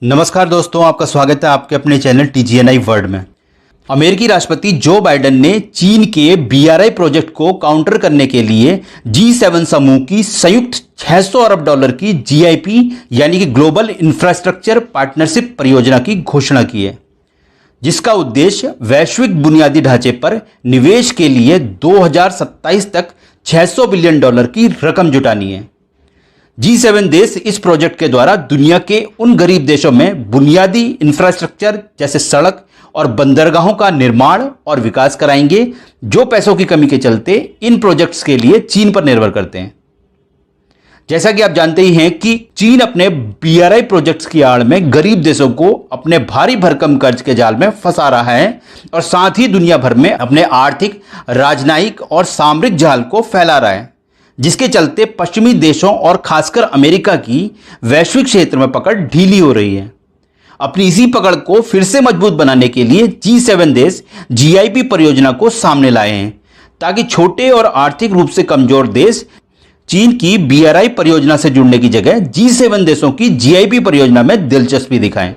नमस्कार दोस्तों, आपका स्वागत है आपके अपने चैनल TGNI वर्ल्ड में। अमेरिकी राष्ट्रपति जो बाइडेन ने चीन के BRI प्रोजेक्ट को काउंटर करने के लिए G7 समूह की संयुक्त $600 अरब की GIP यानी कि ग्लोबल इंफ्रास्ट्रक्चर पार्टनरशिप परियोजना की घोषणा की है, जिसका उद्देश्य वैश्विक बुनियादी ढांचे पर निवेश के लिए 2027 तक $600 बिलियन की रकम जुटानी है। G7 देश इस प्रोजेक्ट के द्वारा दुनिया के उन गरीब देशों में बुनियादी इंफ्रास्ट्रक्चर जैसे सड़क और बंदरगाहों का निर्माण और विकास कराएंगे, जो पैसों की कमी के चलते इन प्रोजेक्ट्स के लिए चीन पर निर्भर करते हैं। जैसा कि आप जानते ही हैं कि चीन अपने BRI प्रोजेक्ट्स की आड़ में गरीब देशों को अपने भारी भरकम कर्ज के जाल में फंसा रहा है और साथ ही दुनिया भर में अपने आर्थिक, राजनयिक और सामरिक जाल को फैला रहा है, जिसके चलते पश्चिमी देशों और खासकर अमेरिका की वैश्विक क्षेत्र में पकड़ ढीली हो रही है। अपनी इसी पकड़ को फिर से मजबूत बनाने के लिए G7 देश GIP परियोजना को सामने लाए हैं, ताकि छोटे और आर्थिक रूप से कमजोर देश चीन की BRI परियोजना से जुड़ने की जगह G7 देशों की GIP परियोजना में दिलचस्पी दिखाएं।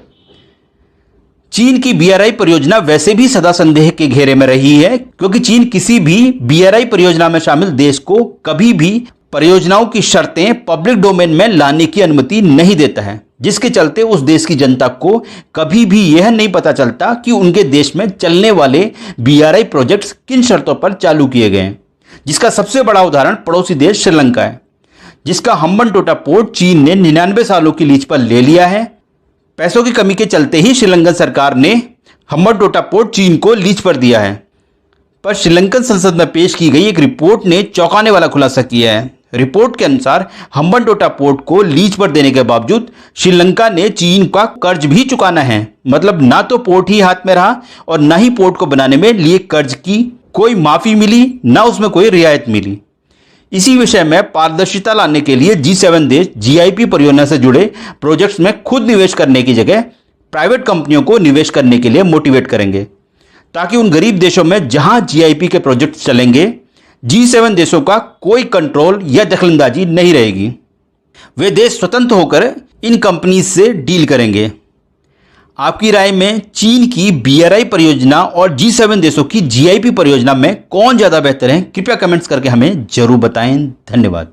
चीन की BRI परियोजना वैसे भी सदा संदेह के घेरे में रही है, क्योंकि चीन किसी भी BRI परियोजना में शामिल देश को कभी भी परियोजनाओं की शर्तें पब्लिक डोमेन में लाने की अनुमति नहीं देता है, जिसके चलते उस देश की जनता को कभी भी यह नहीं पता चलता कि उनके देश में चलने वाले BRI प्रोजेक्ट्स किन शर्तों पर चालू किए गए हैं। जिसका सबसे बड़ा उदाहरण पड़ोसी देश श्रीलंका है, जिसका हम्बनटोटा पोर्ट चीन ने 99 सालों की लीज पर ले लिया है। पैसों की कमी के चलते ही श्रीलंकन सरकार ने हम्बनटोटा पोर्ट चीन को लीज पर दिया है, पर श्रीलंकन संसद में पेश की गई एक रिपोर्ट ने चौंकाने वाला खुलासा किया है। रिपोर्ट के अनुसार हम्बनटोटा पोर्ट को लीज पर देने के बावजूद श्रीलंका ने चीन का कर्ज भी चुकाना है। मतलब ना तो पोर्ट ही हाथ में रहा और ना ही पोर्ट को बनाने में लिए कर्ज की कोई माफी मिली, ना उसमें कोई रियायत मिली। इसी विषय में पारदर्शिता लाने के लिए G7 देश GIP परियोजना से जुड़े प्रोजेक्ट्स में खुद निवेश करने की जगह प्राइवेट कंपनियों को निवेश करने के लिए मोटिवेट करेंगे, ताकि उन गरीब देशों में जहां GIP के प्रोजेक्ट्स चलेंगे, G7 देशों का कोई कंट्रोल या दखलंदाजी नहीं रहेगी। वे देश स्वतंत्र होकर इन कंपनी से डील करेंगे। आपकी राय में चीन की BRI परियोजना और G7 देशों की GIP परियोजना में कौन ज्यादा बेहतर है? कृपया कमेंट्स करके हमें जरूर बताएं। धन्यवाद।